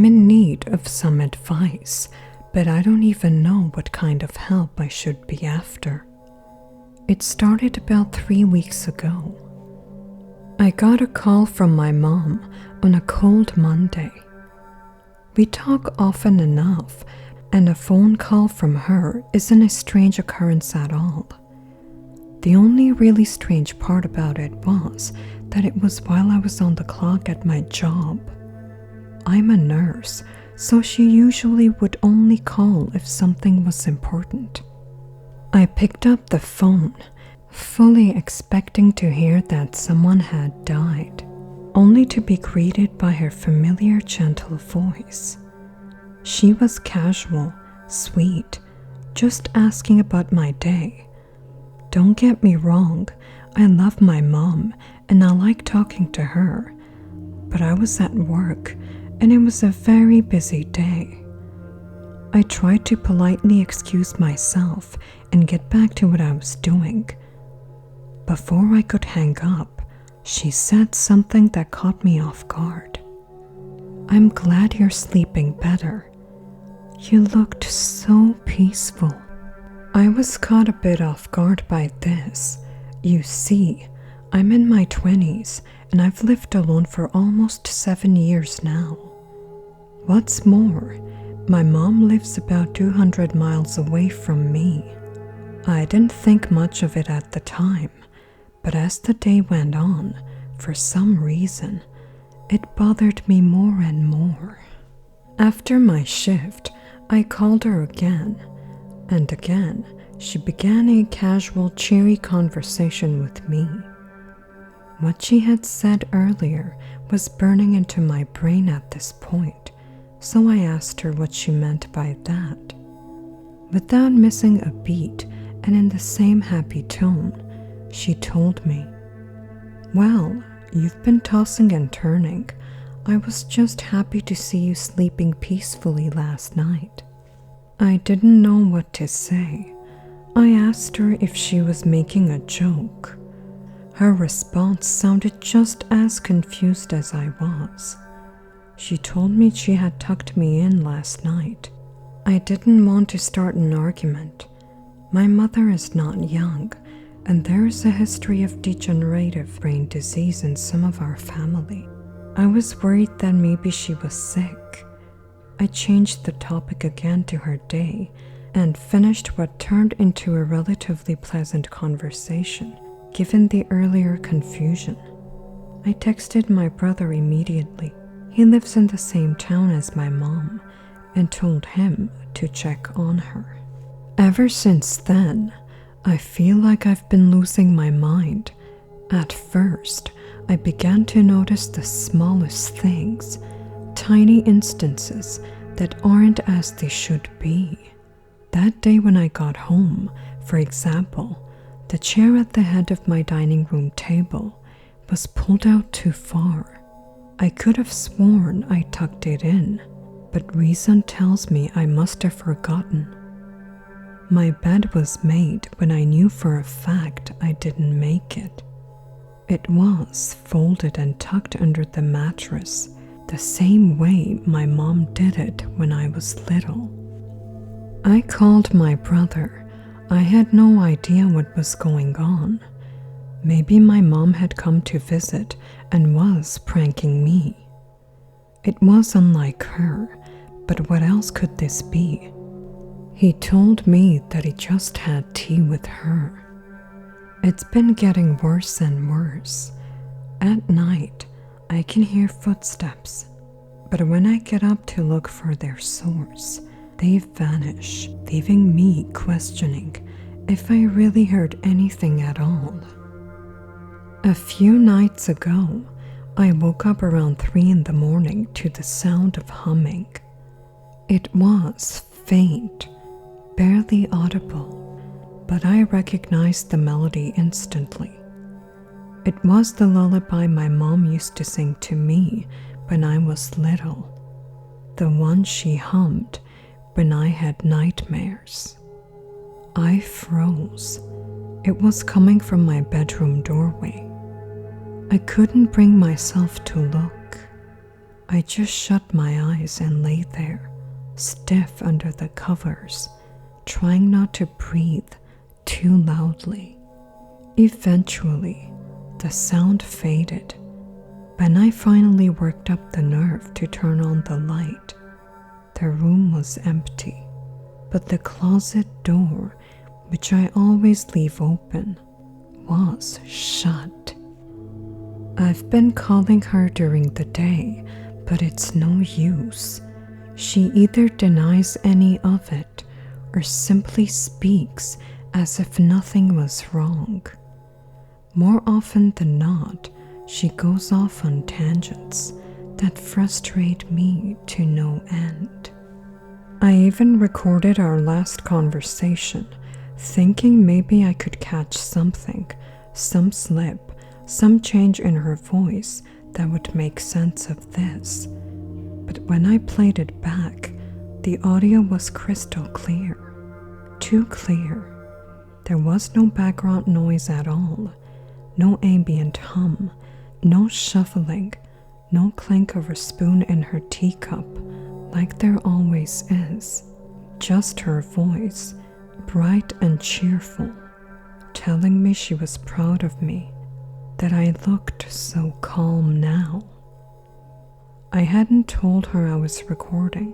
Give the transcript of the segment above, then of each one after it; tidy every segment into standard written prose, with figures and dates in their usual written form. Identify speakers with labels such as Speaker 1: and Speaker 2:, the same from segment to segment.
Speaker 1: I'm in need of some advice, but I don't even know what kind of help I should be after. It started about 3 weeks ago. I got a call from my mom on a cold Monday. We talk often enough, and a phone call from her isn't a strange occurrence at all. The only really strange part about it was that it was while I was on the clock at my job. I'm a nurse, so she usually would only call if something was important. I picked up the phone, fully expecting to hear that someone had died, only to be greeted by her familiar gentle voice. She was casual, sweet, just asking about my day. Don't get me wrong, I love my mom and I like talking to her, but I was at work and it was a very busy day. I tried to politely excuse myself and get back to what I was doing. Before I could hang up, she said something that caught me off guard. "I'm glad you're sleeping better. You looked so peaceful." I was caught a bit off guard by this. You see, I'm in my 20s and I've lived alone for almost 7 years now. What's more, my mom lives about 200 miles away from me. I didn't think much of it at the time, but as the day went on, for some reason, it bothered me more and more. After my shift, I called her again, and again, she began a casual, cheery conversation with me. What she had said earlier was burning into my brain at this point, so I asked her what she meant by that. Without missing a beat and in the same happy tone, she told me, "Well, you've been tossing and turning. I was just happy to see you sleeping peacefully last night." I didn't know what to say. I asked her if she was making a joke. Her response sounded just as confused as I was. She told me she had tucked me in last night. I didn't want to start an argument. My mother is not young, and there is a history of degenerative brain disease in some of our family. I was worried that maybe she was sick. I changed the topic again to her day and finished what turned into a relatively pleasant conversation, given the earlier confusion. I texted my brother immediately. He lives in the same town as my mom, and told him to check on her. Ever since then, I feel like I've been losing my mind. At first, I began to notice the smallest things, tiny instances that aren't as they should be. That day when I got home, for example, the chair at the head of my dining room table was pulled out too far. I could have sworn I tucked it in, but reason tells me I must have forgotten. My bed was made when I knew for a fact I didn't make it. It was folded and tucked under the mattress, the same way my mom did it when I was little. I called my brother. I had no idea what was going on. Maybe my mom had come to visit and was pranking me. It was unlike her, but what else could this be? He told me that he just had tea with her. It's been getting worse and worse. At night, I can hear footsteps, but when I get up to look for their source, they vanish, leaving me questioning if I really heard anything at all. A few nights ago, I woke up around 3 in the morning to the sound of humming. It was faint, barely audible, but I recognized the melody instantly. It was the lullaby my mom used to sing to me when I was little, the one she hummed when I had nightmares. I froze. It was coming from my bedroom doorway. I couldn't bring myself to look. I just shut my eyes and lay there, stiff under the covers, trying not to breathe too loudly. Eventually, the sound faded. When I finally worked up the nerve to turn on the light, the room was empty, but the closet door, which I always leave open, was shut. I've been calling her during the day, but it's no use. She either denies any of it or simply speaks as if nothing was wrong. More often than not, she goes off on tangents that frustrate me to no end. I even recorded our last conversation, thinking maybe I could catch something, some slip, some change in her voice that would make sense of this. But when I played it back, the audio was crystal clear. Too clear. There was no background noise at all, no ambient hum, no shuffling, no clink of a spoon in her teacup like there always is. Just her voice, bright and cheerful, telling me she was proud of me, that I looked so calm now. I hadn't told her I was recording,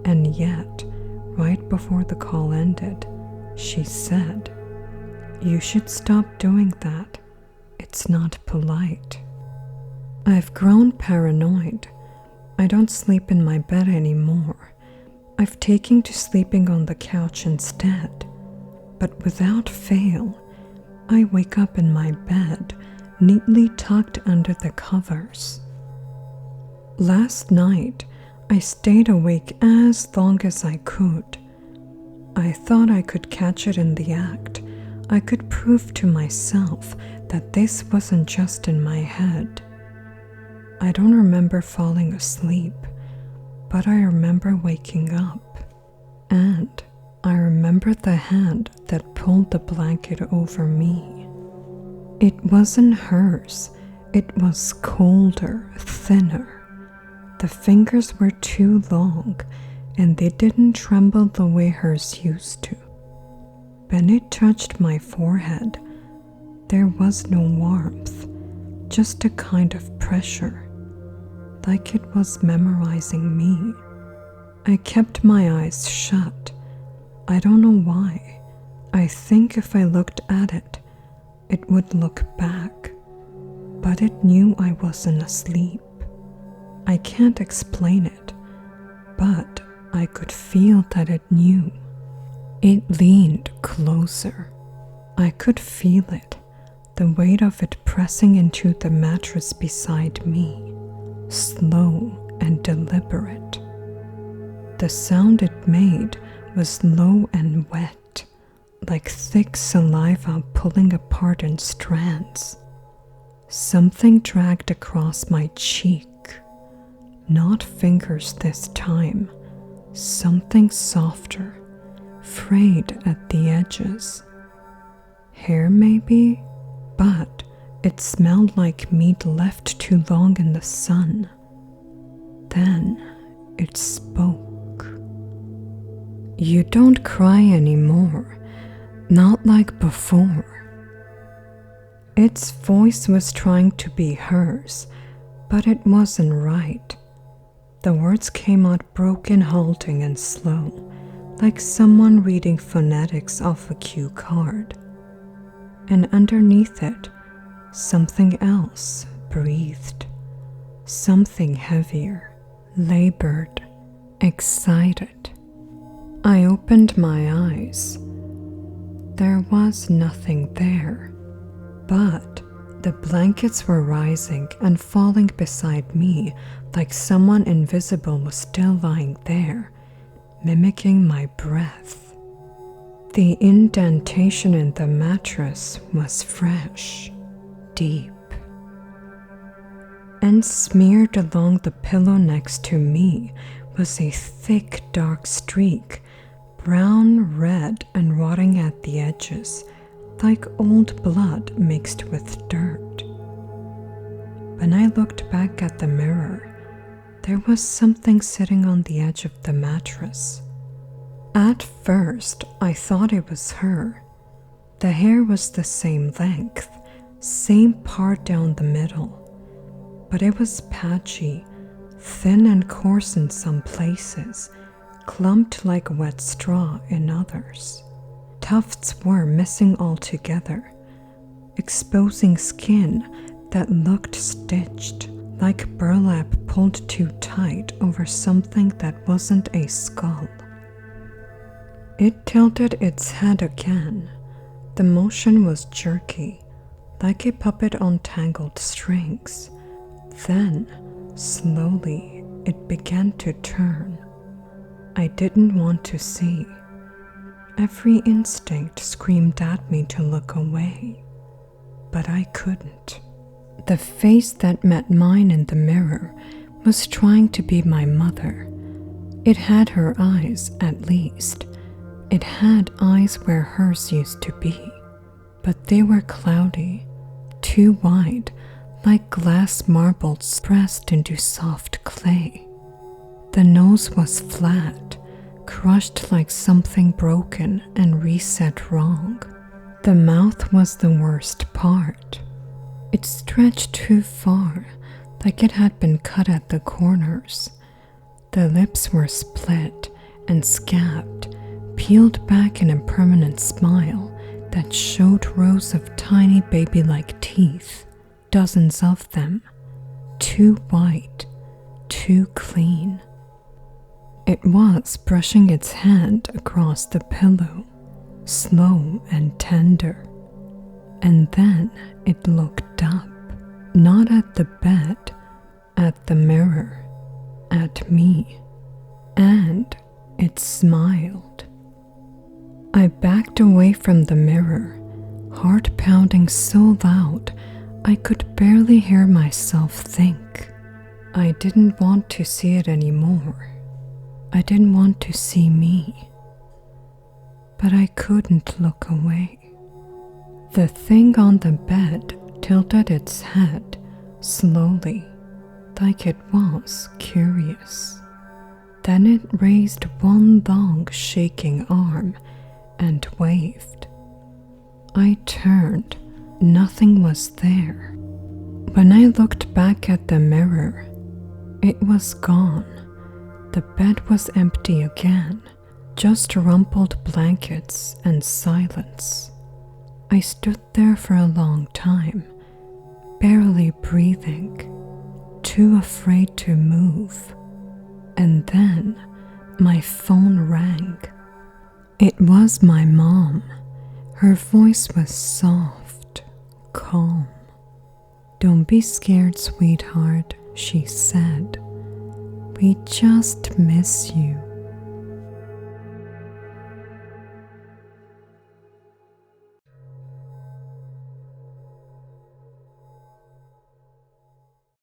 Speaker 1: and yet, right before the call ended, she said, "You should stop doing that. It's not polite." I've grown paranoid. I don't sleep in my bed anymore. I've taken to sleeping on the couch instead. But without fail, I wake up in my bed, neatly tucked under the covers. Last night, I stayed awake as long as I could. I thought I could catch it in the act. I could prove to myself that this wasn't just in my head. I don't remember falling asleep, but I remember waking up. And I remember the hand that pulled the blanket over me. It wasn't hers. It was colder, thinner. The fingers were too long, and they didn't tremble the way hers used to. When it touched my forehead, there was no warmth, just a kind of pressure, like it was memorizing me. I kept my eyes shut. I don't know why. I think if I looked at it, it would look back. But it knew I wasn't asleep. I can't explain it, but I could feel that it knew. It leaned closer. I could feel it, the weight of it pressing into the mattress beside me, slow and deliberate. The sound it made was low and wet, like thick saliva pulling apart in strands. Something dragged across my cheek. Not fingers this time, something softer, frayed at the edges. Hair maybe, but it smelled like meat left too long in the sun. Then it spoke. "You don't cry anymore, not like before." Its voice was trying to be hers, but it wasn't right. The words came out broken, halting, and slow, like someone reading phonetics off a cue card. And underneath it, something else breathed. Something heavier, labored, excited. I opened my eyes. There was nothing there, but the blankets were rising and falling beside me like someone invisible was still lying there, mimicking my breath. The indentation in the mattress was fresh, deep, and smeared along the pillow next to me was a thick dark streak, brown, red, and rotting at the edges, like old blood mixed with dirt. When I looked back at the mirror, there was something sitting on the edge of the mattress. At first, I thought it was her. The hair was the same length, same part down the middle, but it was patchy, thin and coarse in some places, clumped like wet straw in others. Tufts were missing altogether, exposing skin that looked stitched, like burlap pulled too tight over something that wasn't a skull. It tilted its head again. The motion was jerky, like a puppet on tangled strings. Then, slowly, it began to turn. I didn't want to see. Every instinct screamed at me to look away, but I couldn't. The face that met mine in the mirror was trying to be my mother. It had her eyes, at least. It had eyes where hers used to be, but they were cloudy, too wide, like glass marbles pressed into soft clay. The nose was flat, crushed like something broken and reset wrong. The mouth was the worst part. It stretched too far, like it had been cut at the corners. The lips were split and scabbed, peeled back in a permanent smile that showed rows of tiny baby-like teeth, dozens of them, too white, too clean. It was brushing its hand across the pillow, slow and tender. And then it looked up, not at the bed, at the mirror, at me, and it smiled. I backed away from the mirror, heart pounding so loud I could barely hear myself think. I didn't want to see it anymore. I didn't want to see me. But I couldn't look away. The thing on the bed tilted its head slowly, like it was curious. Then it raised one long shaking arm and waved. I turned. Nothing was there. When I looked back at the mirror, it was gone. The bed was empty again, just rumpled blankets and silence. I stood there for a long time, barely breathing, too afraid to move. And then my phone rang. It was my mom. Her voice was soft, calm. "Don't be scared, sweetheart," she said. "We just miss you."